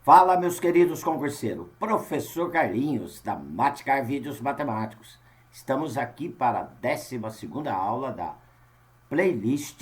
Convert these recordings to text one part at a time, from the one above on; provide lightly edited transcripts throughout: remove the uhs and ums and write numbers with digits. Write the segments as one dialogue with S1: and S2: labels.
S1: Fala, meus queridos concurseiros. Professor Carlinhos, da Maticar Vídeos Matemáticos. Estamos aqui para a 12ª aula da playlist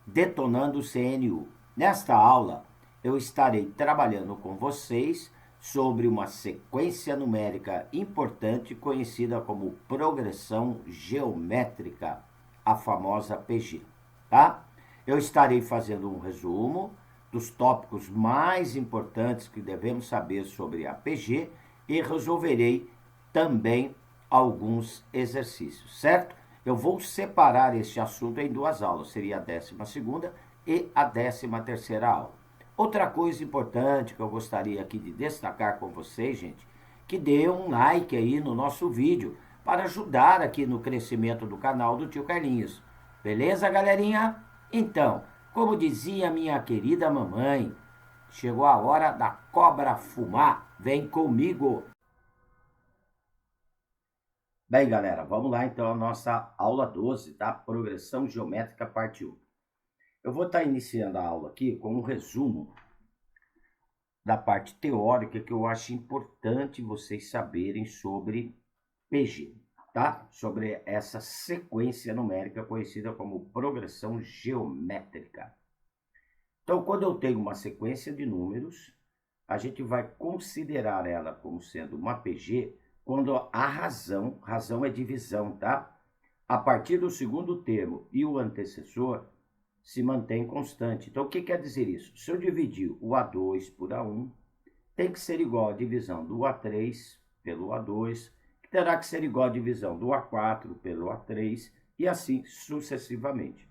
S1: Detonando o CNU. Nesta aula, eu estarei trabalhando com vocês sobre uma sequência numérica importante conhecida como progressão geométrica, a famosa PG, tá? Eu estarei fazendo um resumo dos tópicos mais importantes que devemos saber sobre a PG e resolverei também alguns exercícios, certo? Eu vou separar este assunto em duas aulas, seria a 12ª e a 13ª aula. Outra coisa importante que eu gostaria aqui de destacar com vocês, gente, que dê um like aí no nosso vídeo para ajudar aqui no crescimento do canal do tio Carlinhos. Beleza, galerinha? Então, como dizia minha querida mamãe, chegou a hora da cobra fumar. Vem comigo! Bem, galera, vamos lá então a nossa aula 12, tá? Progressão geométrica, parte 1. Eu vou estar iniciando a aula aqui com um resumo da parte teórica que eu acho importante vocês saberem sobre PG, tá? Sobre essa sequência numérica conhecida como progressão geométrica. Então, quando eu tenho uma sequência de números, a gente vai considerar ela como sendo uma PG quando a razão é divisão, tá? A partir do segundo termo e o antecessor se mantém constante. Então, o que quer dizer isso? Se eu dividir o A2 por A1, tem que ser igual à divisão do A3 pelo A2, que terá que ser igual à divisão do A4 pelo A3, e assim sucessivamente.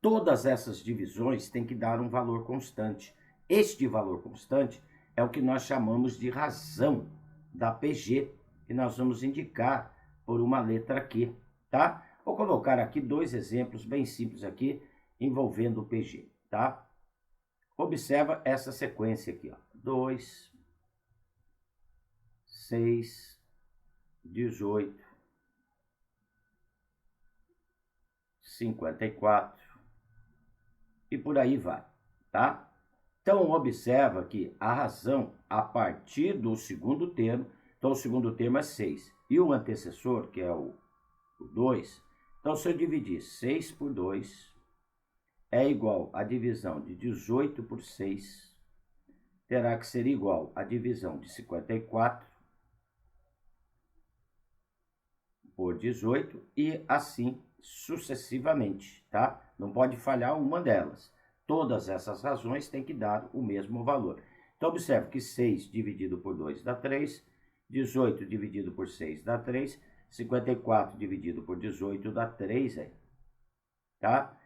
S1: Todas essas divisões têm que dar um valor constante. Este valor constante é o que nós chamamos de razão da PG, que nós vamos indicar por uma letra Q, tá? Vou colocar aqui dois exemplos bem simples aqui, envolvendo o PG, tá? Observa essa sequência aqui, ó. 2, 6, 18, 54 e por aí vai, tá? Então, observa que a razão a partir do segundo termo, então o segundo termo é 6, e o antecessor, que é o 2, então se eu dividir 6 por 2, é igual à divisão de 18 por 6, terá que ser igual à divisão de 54 por 18 e assim sucessivamente, tá? Não pode falhar uma delas. Todas essas razões têm que dar o mesmo valor. Então, observe que 6 dividido por 2 dá 3, 18 dividido por 6 dá 3, 54 dividido por 18 dá 3 aí, tá?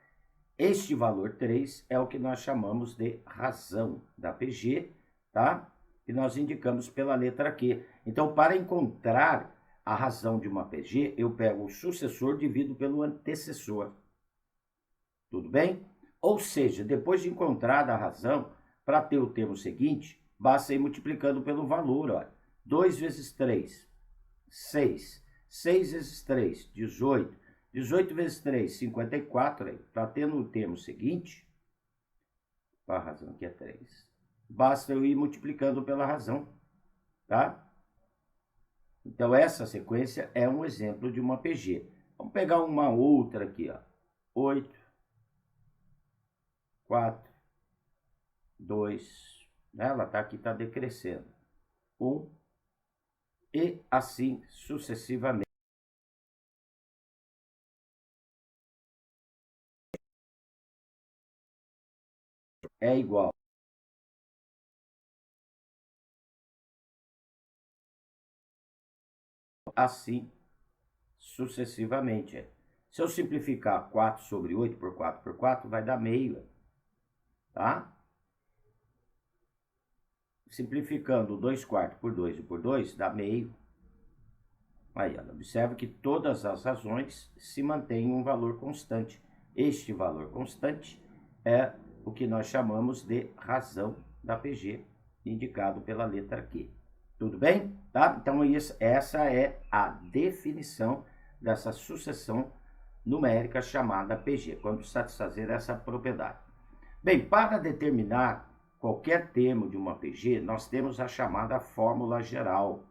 S1: Este valor 3 é o que nós chamamos de razão da PG, tá? E nós indicamos pela letra Q. Então, para encontrar a razão de uma PG, eu pego o sucessor dividido pelo antecessor. Tudo bem? Ou seja, depois de encontrada a razão, para ter o termo seguinte, basta ir multiplicando pelo valor. Olha. 2 vezes 3, 6. 6 vezes 3, 18. 18 vezes 3, 54. Para ter no termo seguinte, a razão aqui é 3. Basta eu ir multiplicando pela razão, tá? Então, essa sequência é um exemplo de uma PG. Vamos pegar uma outra aqui, ó. 8, 4, 2, ela tá aqui, está decrescendo. 1, e assim sucessivamente. É igual. Assim sucessivamente. Se eu simplificar 4 sobre 8 por 4 por 4, vai dar meio, tá? Simplificando 2 quartos por 2 e por 2, dá meio. Aí, observe que todas as razões se mantêm um valor constante. Este valor constante é o que nós chamamos de razão da PG, indicado pela letra Q. Tudo bem? Tá? Então, essa é a definição dessa sucessão numérica chamada PG, quando satisfazer essa propriedade. Bem, para determinar qualquer termo de uma PG, nós temos a chamada fórmula geral,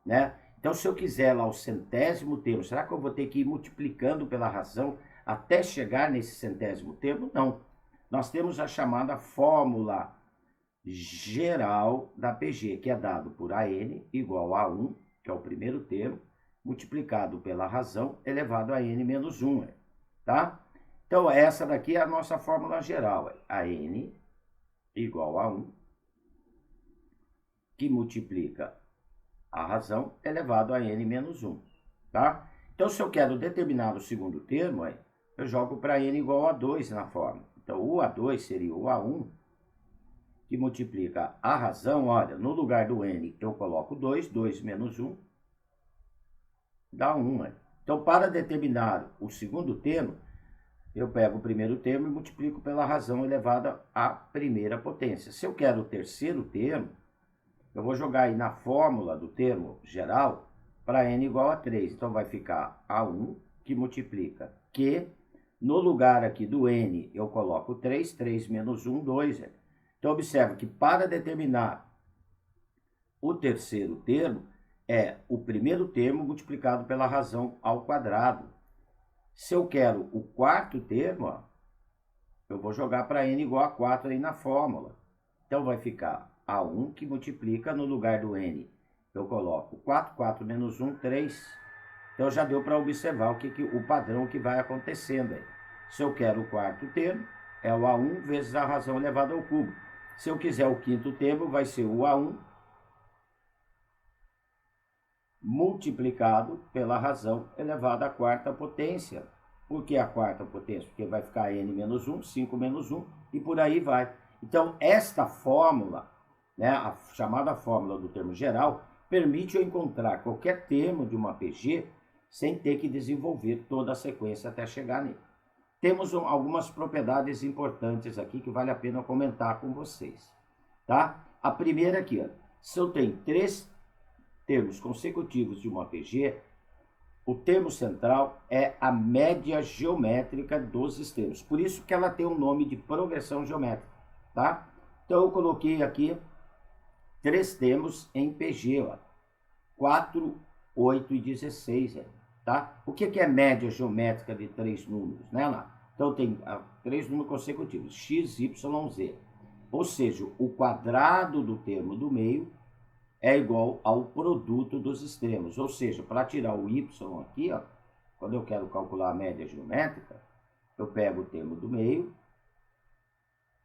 S1: né? Então, se eu quiser lá o centésimo termo, será que eu vou ter que ir multiplicando pela razão até chegar nesse centésimo termo? Não. Nós temos a chamada fórmula geral da PG, que é dado por AN igual a 1, que é o primeiro termo, multiplicado pela razão elevado a n menos 1, tá? Então, essa daqui é a nossa fórmula geral, AN igual a 1, que multiplica a razão elevado a n menos 1, tá? Então, se eu quero determinar o segundo termo, eu jogo para n igual a 2 na fórmula. Então, o A2 seria o A1, que multiplica a razão, olha, no lugar do n eu coloco 2, 2 menos 1, dá 1. Então, para determinar o segundo termo, eu pego o primeiro termo e multiplico pela razão elevada à primeira potência. Se eu quero o terceiro termo, eu vou jogar aí na fórmula do termo geral para n igual a 3. Então, vai ficar A1, que multiplica Q. No lugar aqui do n, eu coloco 3, 3 menos 1, 2. Então, observa que para determinar o terceiro termo, é o primeiro termo multiplicado pela razão ao quadrado. Se eu quero o quarto termo, eu vou jogar para n igual a 4 aí na fórmula. Então, vai ficar A1 que multiplica no lugar do n. Eu coloco 4, 4 menos 1, 3. Então, já deu para observar o padrão que vai acontecendo aí. Se eu quero o quarto termo, é o A1 vezes a razão elevada ao cubo. Se eu quiser o quinto termo, vai ser o A1 multiplicado pela razão elevada à quarta potência. Por que a quarta potência? Porque vai ficar n menos 1, 5 menos 1, e por aí vai. Então, esta fórmula, né, a chamada fórmula do termo geral, permite eu encontrar qualquer termo de uma PG sem ter que desenvolver toda a sequência até chegar nele. Temos algumas propriedades importantes aqui que vale a pena comentar com vocês, tá? A primeira aqui, ó, se eu tenho 3 termos consecutivos de uma PG, o termo central é a média geométrica dos extremos. Por isso que ela tem o nome de progressão geométrica, tá? Então, eu coloquei aqui 3 termos em PG, ó, 4, 8 e 16, tá? O que é média geométrica de 3 números, né, lá? Então, tem 3 números consecutivos, x, y, z. Ou seja, o quadrado do termo do meio é igual ao produto dos extremos. Ou seja, para tirar o y aqui, ó, quando eu quero calcular a média geométrica, eu pego o termo do meio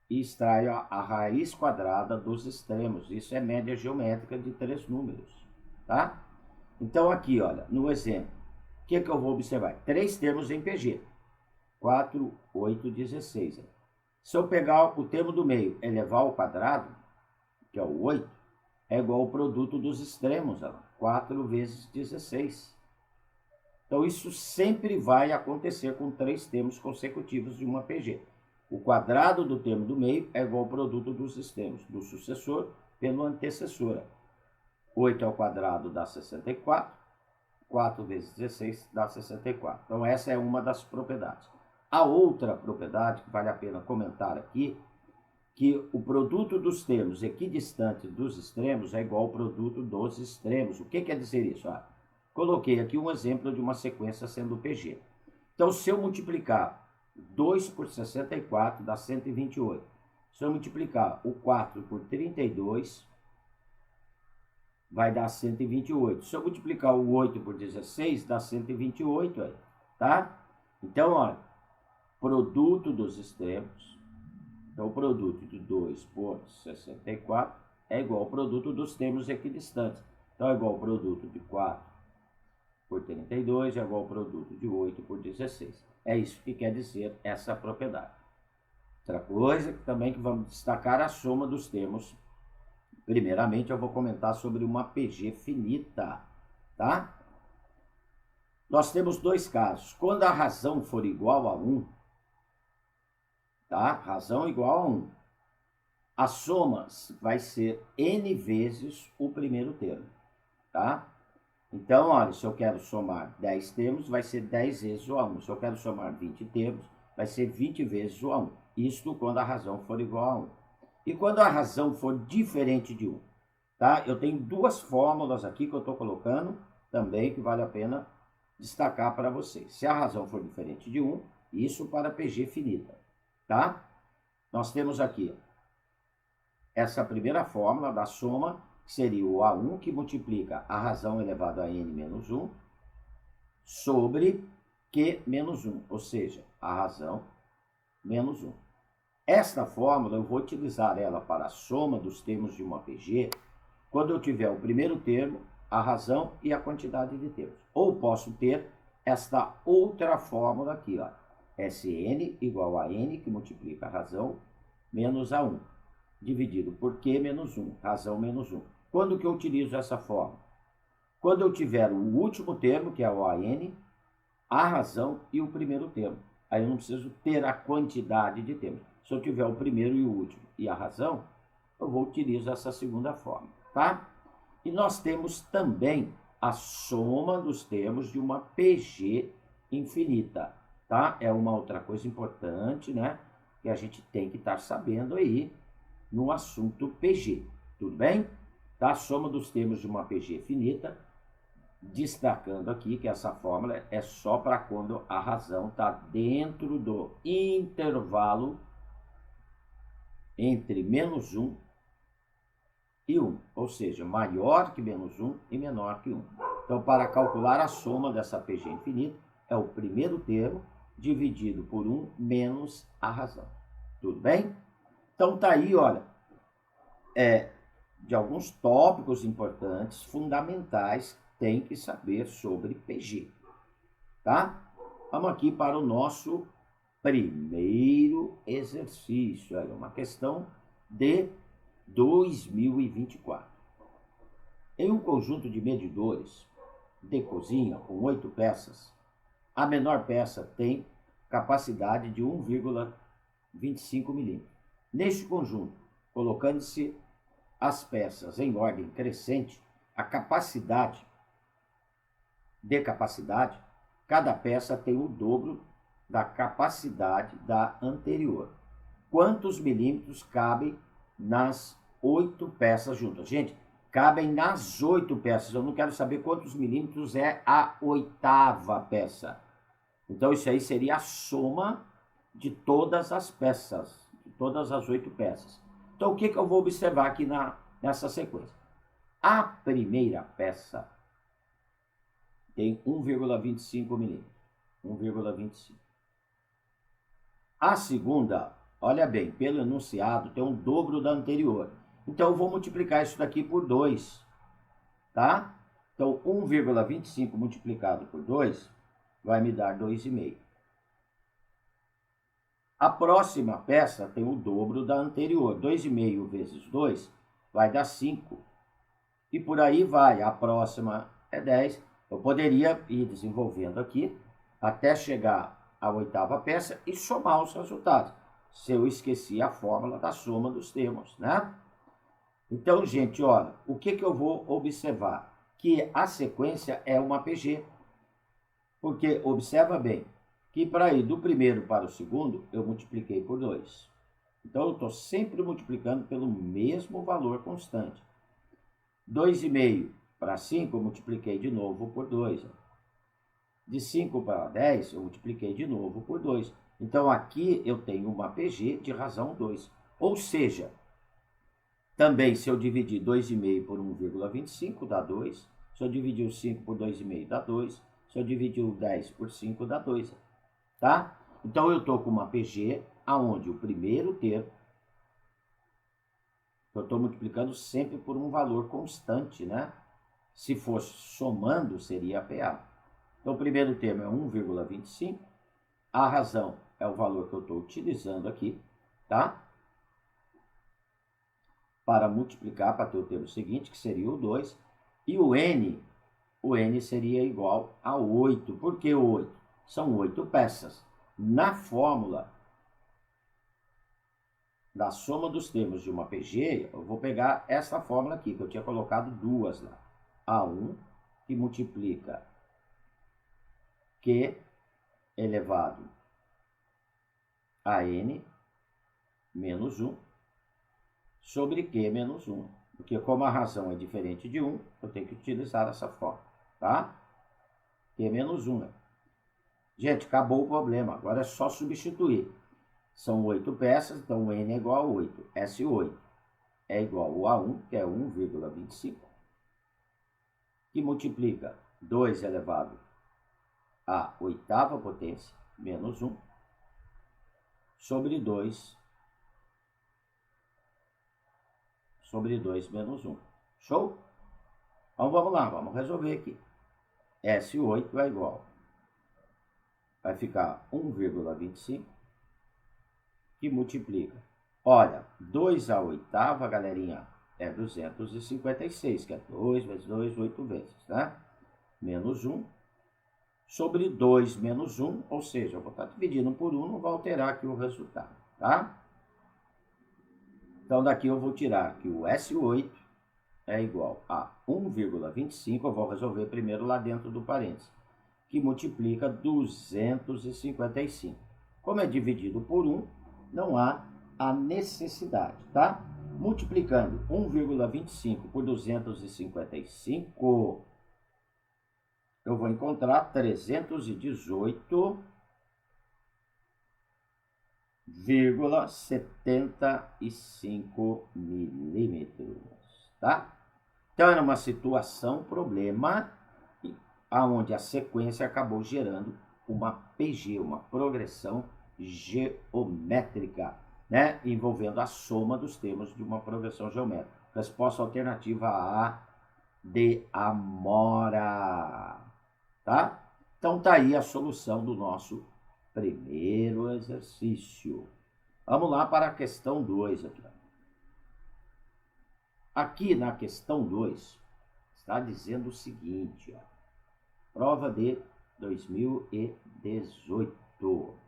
S1: e extraio a raiz quadrada dos extremos. Isso é média geométrica de 3 números, tá? Então, aqui, olha, no exemplo, o que eu vou observar? 3 termos em PG. 4, 8, 16. Se eu pegar o termo do meio e elevar ao quadrado, que é o 8, é igual ao produto dos extremos, 4 vezes 16. Então, isso sempre vai acontecer com 3 termos consecutivos de uma PG. O quadrado do termo do meio é igual ao produto dos extremos, do sucessor pelo antecessor. 8 ao quadrado dá 64, 4 vezes 16 dá 64. Então, essa é uma das propriedades. A outra propriedade que vale a pena comentar aqui, que o produto dos termos equidistantes dos extremos é igual ao produto dos extremos. O que quer dizer isso? Coloquei aqui um exemplo de uma sequência sendo PG. Então, se eu multiplicar 2 por 64, dá 128. Se eu multiplicar o 4 por 32, vai dar 128. Se eu multiplicar o 8 por 16, dá 128 aí, tá? Então, olha, produto dos extremos. Então, o produto de 2 por 64 é igual ao produto dos termos equidistantes. Então, é igual ao produto de 4 por 32, é igual ao produto de 8 por 16. É isso que quer dizer essa propriedade. Outra coisa que vamos destacar a soma dos termos. Primeiramente, eu vou comentar sobre uma PG finita, tá? Nós temos 2 casos. Quando a razão for igual a 1, tá? Razão igual a 1. A soma vai ser n vezes o primeiro termo, tá? Então, olha, se eu quero somar 10 termos, vai ser 10 vezes o A1. Se eu quero somar 20 termos, vai ser 20 vezes o A1. Isto quando a razão for igual a 1. E quando a razão for diferente de 1, tá? Eu tenho duas fórmulas aqui que eu estou colocando também que vale a pena destacar para vocês. Se a razão for diferente de 1, isso para PG finita, tá? Nós temos aqui essa primeira fórmula da soma, que seria o A1 que multiplica a razão elevado a n menos 1 sobre Q menos 1, ou seja, a razão menos 1. Esta fórmula eu vou utilizar ela para a soma dos termos de uma PG quando eu tiver o primeiro termo, a razão e a quantidade de termos. Ou posso ter esta outra fórmula aqui, ó, Sn igual a n, que multiplica a razão, menos a1, dividido por Q menos 1, razão menos 1. Quando que eu utilizo essa fórmula? Quando eu tiver o último termo, que é o AN, a razão e o primeiro termo. Aí eu não preciso ter a quantidade de termos. Se eu tiver o primeiro e o último e a razão, eu vou utilizar essa segunda forma, tá? E nós temos também a soma dos termos de uma PG infinita, tá? É uma outra coisa importante, né? Que a gente tem que estar sabendo aí no assunto PG, tudo bem? Tá? A soma dos termos de uma PG finita, destacando aqui que essa fórmula é só para quando a razão está dentro do intervalo entre menos 1 e 1, ou seja, maior que menos 1 e menor que 1. Então, para calcular a soma dessa PG infinita, é o primeiro termo dividido por 1 menos a razão. Tudo bem? Então, tá aí, olha, de alguns tópicos importantes, fundamentais, tem que saber sobre PG, tá? Vamos aqui para o nosso primeiro exercício, olha, uma questão de 2024. Em um conjunto de medidores de cozinha com 8 peças, a menor peça tem capacidade de 1,25 milímetros. Neste conjunto, colocando-se as peças em ordem crescente, a capacidade, cada peça tem o dobro da capacidade da anterior. Quantos milímetros cabem nas 8 peças juntas? Gente, cabem nas 8 peças. Eu não quero saber quantos milímetros é a 8ª peça. Então, isso aí seria a soma de todas as peças, de todas as 8 peças. Então, o que eu vou observar aqui nessa sequência? A primeira peça tem 1,25 milímetros. 1,25. A segunda, olha bem, pelo enunciado, tem um dobro da anterior. Então, eu vou multiplicar isso daqui por 2, tá? Então, 1,25 multiplicado por 2 vai me dar 2,5. A próxima peça tem o dobro da anterior. 2,5 vezes 2 vai dar 5. E por aí vai. A próxima é 10. Eu poderia ir desenvolvendo aqui até chegar à 8ª peça e somar os resultados, se eu esqueci a fórmula da soma dos termos, né? Então, gente, olha, o que eu vou observar? Que a sequência é uma PG. Porque, observa bem, que para ir do primeiro para o segundo, eu multipliquei por 2. Então, eu estou sempre multiplicando pelo mesmo valor constante. 2,5 para 5, eu multipliquei de novo por 2. De 5 para 10, eu multipliquei de novo por 2. Então, aqui eu tenho uma PG de razão 2. Ou seja, também se eu dividir 2,5 por 1,25, dá 2. Se eu dividir o 5 por 2,5, dá 2. Se eu dividir o 10 por 5, dá 2. Tá? Então, eu estou com uma PG onde o primeiro termo, eu estou multiplicando sempre por um valor constante, né? Se fosse somando, seria PA. Então, o primeiro termo é 1,25. A razão é o valor que eu estou utilizando aqui, tá? Para multiplicar para ter o termo seguinte, que seria o 2. E o N seria igual a 8. Por que 8? São 8 peças. Na fórmula da soma dos termos de uma PG, eu vou pegar essa fórmula aqui, que eu tinha colocado duas lá. A1, que multiplica Q elevado a N menos 1 sobre Q menos 1. Porque como a razão é diferente de 1, eu tenho que utilizar essa forma, tá? Q menos 1. Gente, acabou o problema. Agora é só substituir. São 8 peças, então N é igual a 8. S8 é igual a 1, que é 1,25, que multiplica 2 elevado à oitava potência, menos 1, sobre 2 menos 1. Show? Então vamos lá, vamos resolver aqui. S8 é igual, vai ficar 1,25, que multiplica. Olha, 2 à oitava, galerinha, é 256, que é 2 vezes 2, 8 vezes, né? Menos 1, sobre 2 menos 1, ou seja, eu vou estar dividindo por 1, não vai alterar aqui o resultado, tá? Então, daqui eu vou tirar que o S8 é igual a 1,25, eu vou resolver primeiro lá dentro do parênteses, que multiplica 255. Como é dividido por 1, não há a necessidade, tá? Multiplicando 1,25 por 255, eu vou encontrar 318,75 milímetros, tá? Então, era uma situação, problema, onde a sequência acabou gerando uma PG, uma progressão geométrica, né? Envolvendo a soma dos termos de uma progressão geométrica. Resposta alternativa A de Amora, tá? Então, tá aí a solução do nosso primeiro exercício. Vamos lá para a questão 2 aqui. Aqui na questão 2, está dizendo o seguinte, ó, prova de 2018.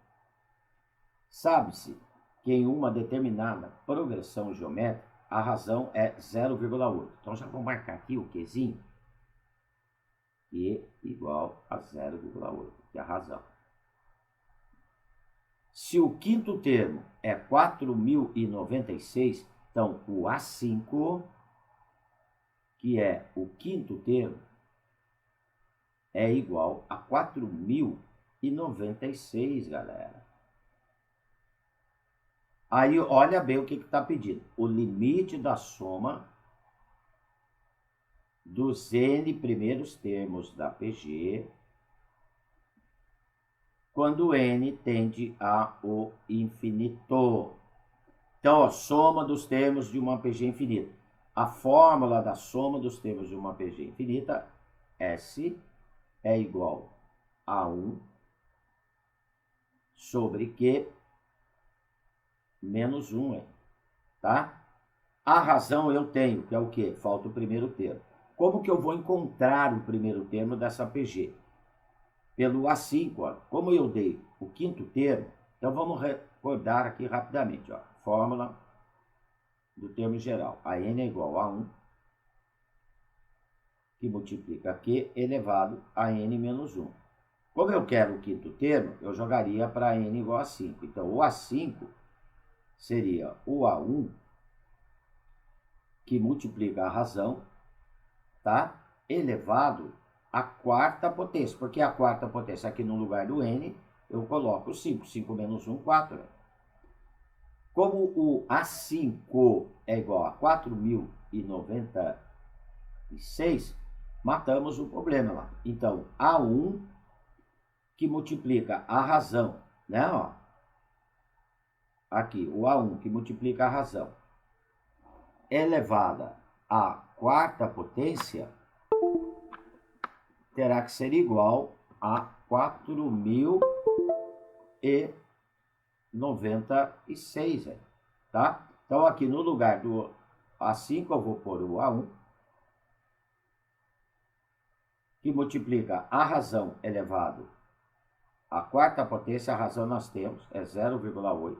S1: Sabe-se que em uma determinada progressão geométrica, a razão é 0,8. Então, já vou marcar aqui o Qzinho, Q igual a 0,8, que é a razão. Se o quinto termo é 4.096, então o A5, que é o quinto termo, é igual a 4.096, galera. Aí, olha bem o que está pedindo. O limite da soma dos N primeiros termos da PG quando N tende ao infinito. Então, a soma dos termos de uma PG infinita. A fórmula da soma dos termos de uma PG infinita, S, é igual a 1 sobre Q menos 1, tá? A razão eu tenho, que é o quê? Falta o primeiro termo. Como que eu vou encontrar o primeiro termo dessa PG? Pelo A5, ó. Como eu dei o quinto termo, então vamos recordar aqui rapidamente, ó. Fórmula do termo geral. A N é igual a 1, que multiplica Q elevado a N menos 1. Como eu quero o quinto termo, eu jogaria para N igual a 5. Então, o A5 seria o A1, que multiplica a razão, tá? Elevado à quarta potência. Porque a quarta potência aqui no lugar do N, eu coloco 5. 5 menos 1, 4. Como o A5 é igual a 4.096, matamos o problema lá. Então, A1, que multiplica a razão, né? Ó, aqui, o A1, que multiplica a razão, elevada à quarta potência, terá que ser igual a 4.096, tá? Então, aqui no lugar do A5, eu vou pôr o A1, que multiplica a razão elevado à quarta potência. A razão nós temos é 0,8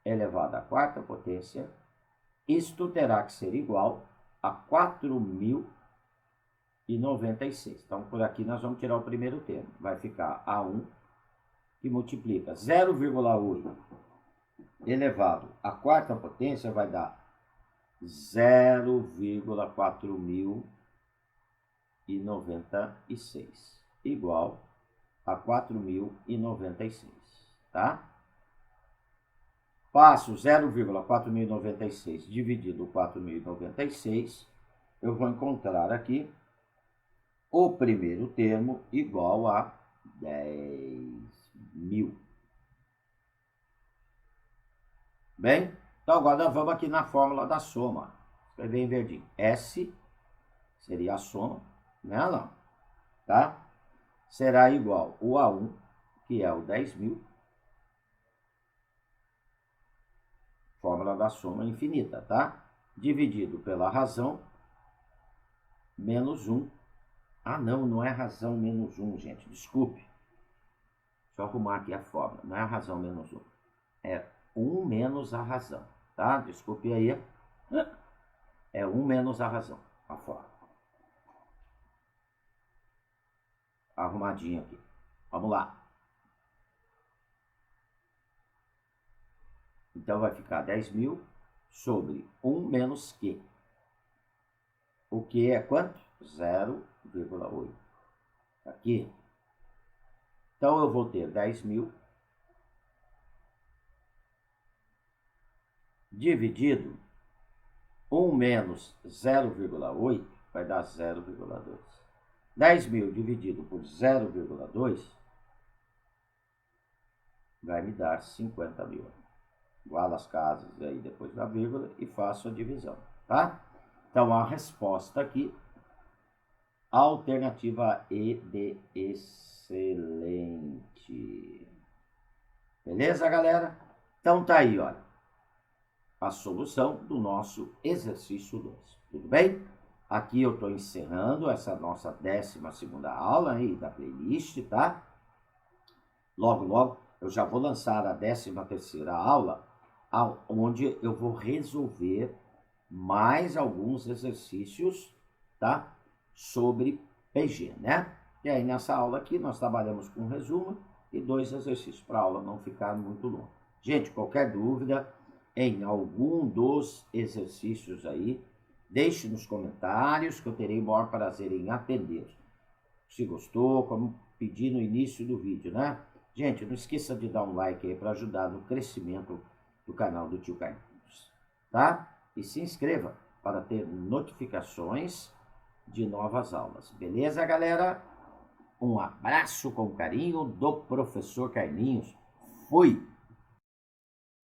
S1: elevado à quarta potência. Isto terá que ser igual a 4.096. Então, por aqui nós vamos tirar o primeiro termo. Vai ficar A1, que multiplica 0,8 elevado à quarta potência, vai dar 0,4096 igual a 4.096, tá? Passo 0,4096 dividido por 4.096, eu vou encontrar aqui o primeiro termo igual a 10.000. Bem, então agora vamos aqui na fórmula da soma. Escrever em verdinho. S seria a soma, né? Não, tá? Será igual o A1, que é o 10.000. Fórmula da soma infinita, tá? Dividido pela razão menos 1. Ah, não é razão menos 1, gente. Desculpe. Deixa eu arrumar aqui a fórmula. Não é a razão menos 1. É 1 menos a razão, tá? Desculpe aí. É 1 menos a razão, a fórmula. Arrumadinho aqui. Vamos lá. Então vai ficar 10.000 sobre 1 menos Q. O Q é quanto? 0,8. Aqui. Então eu vou ter 10.000 dividido 1 menos 0,8 vai dar 0,2. 10.000 dividido por 0,2 vai me dar 50.000. Igualo as casas aí depois da vírgula e faço a divisão, tá? Então a resposta aqui, alternativa E de excelente. Beleza, galera? Então tá aí, olha, a solução do nosso exercício 2. Tudo bem? Aqui eu estou encerrando essa nossa 12ª aula aí da playlist, tá? Logo, logo, eu já vou lançar a 13ª aula, onde eu vou resolver mais alguns exercícios, tá? Sobre PG, né? E aí, nessa aula aqui, nós trabalhamos com um resumo e 2 exercícios para a aula não ficar muito longa. Gente, qualquer dúvida em algum dos exercícios aí, deixe nos comentários que eu terei o maior prazer em atender. Se gostou, como pedi no início do vídeo, né? Gente, não esqueça de dar um like aí para ajudar no crescimento do canal do Tio Carlinhos, tá? E se inscreva para ter notificações de novas aulas. Beleza, galera? Um abraço com carinho do professor Carlinhos. Fui!